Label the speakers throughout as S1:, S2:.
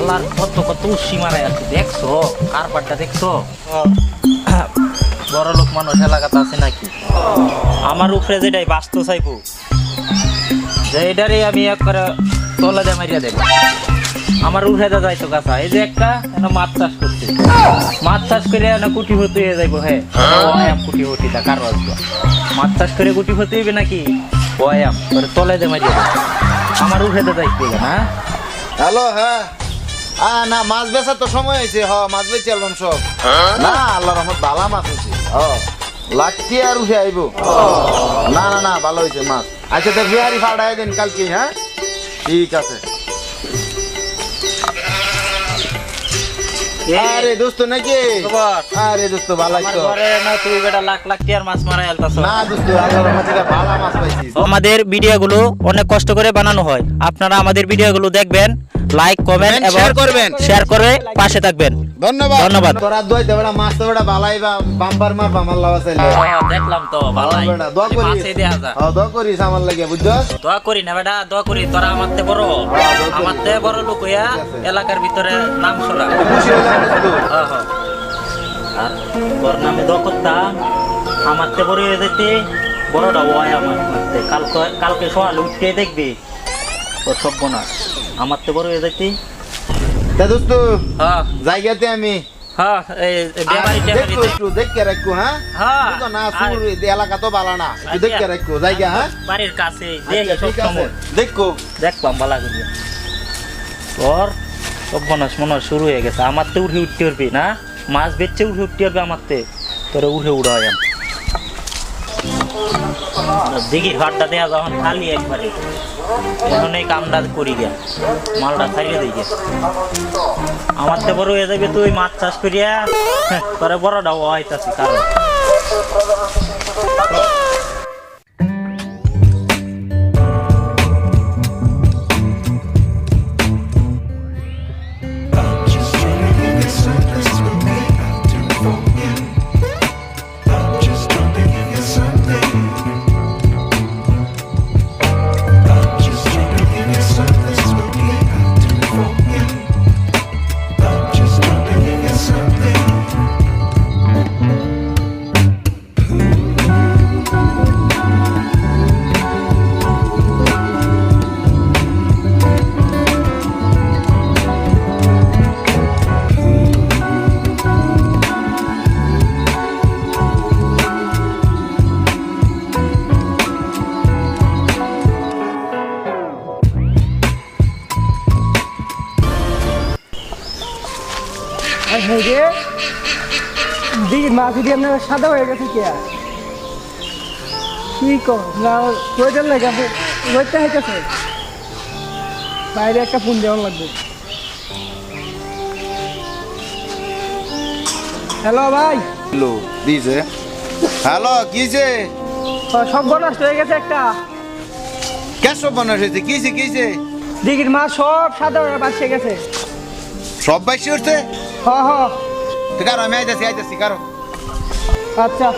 S1: শালার কত কত উশি মারাই আছে দেখছো? কারবারটা দেখছো? বড় লোক মানুষ এলাকাতে আছে নাকি? আমার উপরে যেটাই বাঁচতে চাইবো যে এটারই আমি একবারে তলা দিয়ে মারিয়া দেব। আমার উঠে যাইতো কাছা এই যে একটা মাছ চাষ করছে, মাছ চাষ করে কুটিপতি হয়ে যাইবো। হ্যাঁ কুটিপতিটা কারো আসবো, মাছ চাষ করে কুটিপতি হইবে নাকি? বয়াম তোরে তলে দিয়ে মারিয়া দেব। আমার উঠে যাইতে না।
S2: হ্যালো, হ্যাঁ না মাছ বেচার তো সময় হয়েছে। মাছ বেচে আলবাম সব না, আল্লাহ রহমত বালা মাছ হয়েছে। লাখটি আর উঠে আইব। না না না ভালো হয়েছে মাছ। আচ্ছা তো বিহারি ফাড়াই দেন কালকে। হ্যাঁ ঠিক আছে। আরে দোস্ত নাকি? আরে দোস্ত ভালো তো।
S1: তুই বেটা লাখ লাখ টিয়ার মাছ মারাই আলতাছ
S2: না দোস্ত, আল্লাহর রহমতে ভালো মাছ পাইছি।
S1: আমাদের ভিডিওগুলো অনেক কষ্ট করে বানানো হয়, আপনারা আমাদের ভিডিওগুলো দেখবেন, লাইক কমেন্ট এবং শেয়ার করে পাশে থাকবেন।
S2: ধন্যবাদ
S1: ধন্যবাদ।
S2: তোরা দইতে বড় মাছ তো বড় ভালাই বা বাম্পার মার বামার লাওয়া চাইলে।
S1: দেখলাম তো ভালাই
S2: দোয়া করি।
S1: মাছে দেয়া যা।
S2: দোয়া করিস আমার লাগে বুঝছস?
S1: দোয়া করি না বেটা, দোয়া করি তোরা আমারতে বড়, আমারতে বড় লোক হইয়া এলাকার ভিতরে নাম ছড়া।
S2: খুশি হলাম দোস্ত।
S1: আর তোর নামে দোয়া করতাম, আমারতে বড় হয়ে যেতে বড়টা ওয়াই আমার মারতে। কালকে সকালে উঠতে দেখবি তোর সব বোনাস আমারতে বড় হয়ে যেতে।
S2: তা দোস্ত
S1: হ্যাঁ
S2: জায়গাতে আমি
S1: হ্যাঁ এই বেমারিটা
S2: দেখো একটু দেখে রাখো। হ্যাঁ
S1: হ্যাঁ
S2: বুঝো না সুর এলাকা তো ভালো না, একটু দেখে রাখো জায়গা। হ্যাঁ
S1: বাড়ির কাছে
S2: আচ্ছা, ঠিক আছে দেখো।
S1: দেখলাম বালা করিয়া তোর সব বোনাস মনে শুরু হয়ে গেছে। আমারতে উঠে উঠতে পারবি না, মাছ বেচছে উঠে উঠতে পারবে আমারতে, তোরে উঠে উড়াই দেখি ঘরটা দেওয়া যখন খালি একবারে এখন এই কামটা করি গিয়া মালটা ছাড়িয়ে দিই গিয়া। আমার তো বড় হয়ে যাবে, তুই মাছ চাষ করিয়া তোরে বড়টা হইতাছি কারণ
S3: দিদি মাছ যদি আপনার সাদা হয়ে গেছে কি আর কি কর না ওইটার লাগে ওইটা হইতেছে বাইরে একটা ফোন দেওয়ার লাগবে। হ্যালো ভাই।
S2: হ্যালো দিছে। হ্যালো কিছে?
S3: সব নষ্ট হয়ে গেছে একটা।
S2: কেসব বানাস হয়েছে? কিছে কিছে?
S3: দিদির মাছ সব সাদা হয়ে বাঁচিয়ে গেছে।
S2: সব বাইশে উঠছে?
S3: হ হ
S2: ঠিক আছে আমি আইতাছি কারো।
S3: আচ্ছা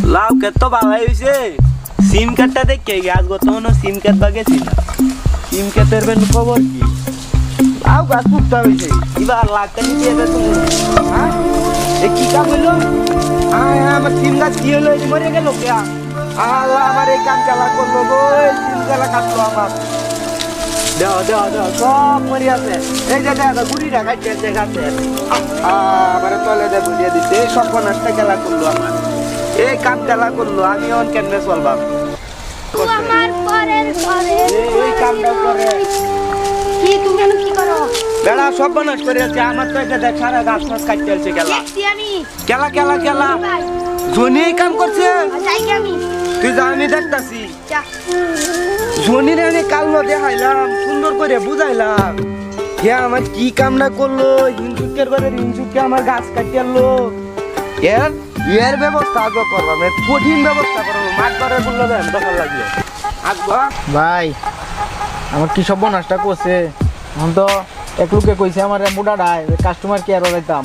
S4: লাউ ক্ষেত তো ভালোই হয়েছে সিম কার্ডটা দেখে গাছ গত সিম কার্ড বাগেছি না সিম ক্ষেতের বেন খবর কি লাউ গাছ পুকটা হয়েছে এবার লাখটা নিচে এবার তুমি হ্যাঁ এ কি কাম হইলো আমার সিম গাছ কি হলো মরে গেল কে আল্লাহ আমার এই কাম চালা করলো গো সিম চালা কাটলো আমার দেও দেও দেও সব মরি আছে এই যে দেখো গুড়িটা কাটছে গাছে আমার তলে দিয়ে বুঝিয়ে দিতে সব নষ্ট খেলা করলো আমার এই কাম চালা করলো আমি অন কেমনে চলবাম
S5: আমার পরের ঘরে
S4: এই কামটা করে
S5: কি তুমি এনে কি করো
S4: বেড়া সব নষ্ট করে আছে আমার তো এটা দেখ সারা গাছ মাছ কাটতে আছে খেলা
S5: দেখছি আমি
S4: খেলা খেলা খেলা
S5: ভাই
S4: জনি এই কাম করছে
S5: যাই কি আমি
S4: তুই যা আমি দেখতাছি
S5: যা
S4: জনির আমি কালো দেখাইলাম সুন্দর করে বুঝাইলাম হে আমার কি কামটা করলো হিংসুকের করে হিংসুকে আমার গাছ কাটিয়ে আনলো এর এর ব্যবস্থা আগে করবো আমি কঠিন ব্যবস্থা করবো মাঠ করে বললো দেন দরকার লাগবে আগবা
S3: ভাই আমার কি সব নষ্ট করছে এখন তো এক লোকে কইছে আমার মোটা ডাই কাস্টমার কেয়ার যাইতাম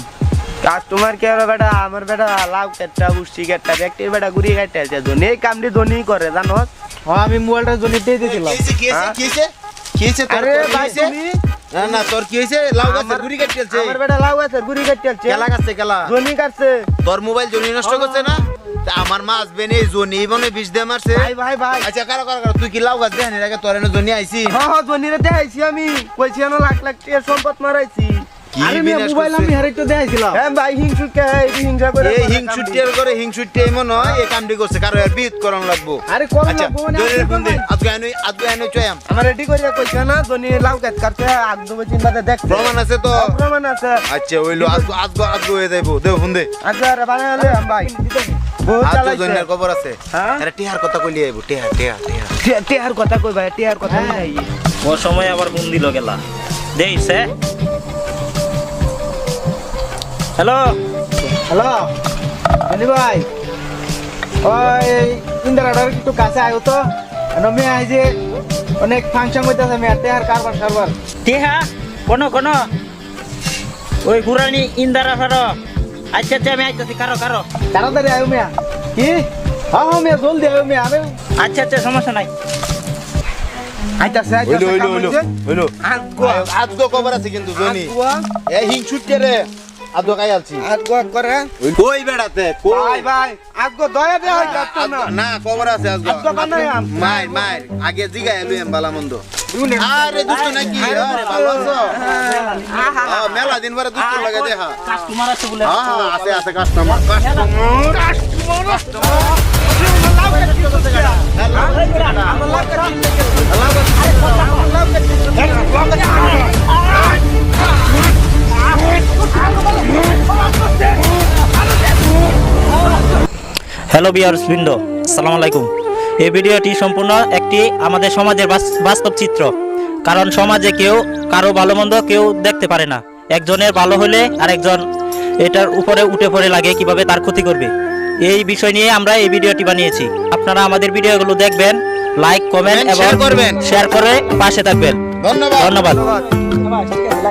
S4: কাস্টমার কে হবে বেটা আমার বেটা লাউ কেটটা উষ্টি কেটটা ব্যক্তির বেটা ঘুরি কাটতে আছে ধনী এই কামটি ধনী করে জানো
S3: হ্যাঁ আমি মোবাইলটা জন্য দিয়ে দিয়েছিলাম
S2: কি হয়েছে তোর
S4: আরে
S2: কি
S4: ভাই
S2: হয়েছে?
S4: তুমি
S2: না না তোর কি হয়েছে লাউ গাছের গুড়ি কাটতেছে
S4: আমার বেটা লাউ আছে ঘুরি কাটতে আছে
S2: কেলা কাটছে কেলা
S4: ধনী কাটছে
S2: তোর মোবাইল জনি নষ্ট করছে না তা আমার মা আসবে নে জনি বনে বিষ দিয়ে মারছে
S4: ভাই ভাই ভাই
S2: আচ্ছা কারো কারো তুই কি লাউ গাছ দেখানি আগে তোর এনে জনি আইছি
S4: হ্যাঁ হ্যাঁ ধনীরে দেখাইছি আমি কইছি না লাখ লাখ টাকার সম্পদ মারাইছি
S2: কি
S3: আরে
S2: বিনাশ
S3: মোবাইল
S2: করছে?
S3: আমি হারাইতে দেখাইছিলাম
S4: হ্যাঁ ভাই হিংসুকে হিংসা করে
S2: এই হিংসুটিয়ার করে হিংসুটি এমন হয় এই কামটি করছে কারো এর বিদ করন লাগবো
S3: আরে কোন
S2: আচ্ছা
S3: লাগবো মানে
S2: জনের
S3: আপনি
S2: ফোন দে
S3: কোন-
S2: আজকে আইনো চয়াম
S4: আমার রেডি করে কইছে না ধনী লাউ কাট কাটছে আগ দেবে চিন্তাতে দেখছে
S2: প্রমাণ আছে তো
S4: প্রমাণ আছে
S2: আচ্ছা হইলো আজকে হয়ে যাইবো দেও ফোন দে
S4: আচ্ছা রে বানালে আম ভাই বহুত
S2: আজ
S4: চালাইছে
S2: জনের খবর আছে
S4: হ্যাঁ?
S2: আরে টিহার কথা কইলি আইবো টিহার
S4: টিয়ার কথা কই ভাই টিয়ার কথা নাই
S1: ও সময় আবার ফোন দিল গেলা দেইছে হ্যালো
S3: হ্যালো জনি ভাই ওই ইন্দিরাটার একটু কাছে আয়ো তো আমি আই যে অনেক ফাংশন হইতেছে মেয়াতে আর কারবার সারবার
S1: টিহা কোন ওই গুরানি ইন্দারা ফারো আচ্ছা আচ্ছা আমি আইতাছি কারো কারো
S3: তাড়াতাড়ি আয়ো মেয়া কি হ্যাঁ হ্যাঁ মেয়া জলদি আয়ো মেয়া আমি
S1: আচ্ছা আচ্ছা সমস্যা নাই
S4: আইতাছে
S2: হইলো আজকে খবর আছে কিন্তু জনি এই হিংসুটিয়া রে আজকে কাই আলছি
S4: আগো করে
S2: কই বেড়াতে
S4: ভাই ভাই আগো দয়া দে হয় কাটতো না
S2: না খবর আছে আজকে
S4: আজকে বানাইয়াম।
S2: মার আগে জিগা এলু এম বালা মন্দ আরে দুষ্ট নাকি আরে ভালো আছো মেলা দিন পরে দুষ্ট লাগে দেখা
S1: কাস্টমার আছে বলে
S2: হ্যাঁ আছে কাস্টমার
S1: হ্যালো বিয়ার্স বৃন্দ আসসালামু আলাইকুম এই ভিডিওটি সম্পূর্ণ একটি আমাদের সমাজের বাস্তব চিত্র কারণ সমাজে কেউ কারো ভালো মন্দ কেউ দেখতে পারে না একজনের ভালো হলে আরেকজন এটার উপরে উঠে পড়ে লাগে কিভাবে তার ক্ষতি করবে এই বিষয় নিয়ে আমরা এই ভিডিওটি বানিয়েছি আপনারা আমাদের ভিডিওগুলো দেখবেন লাইক কমেন্ট এবং
S2: শেয়ার করবেন।
S1: শেয়ার করে পাশে থাকবেন
S2: ধন্যবাদ
S1: ধন্যবাদ
S4: ধন্যবাদ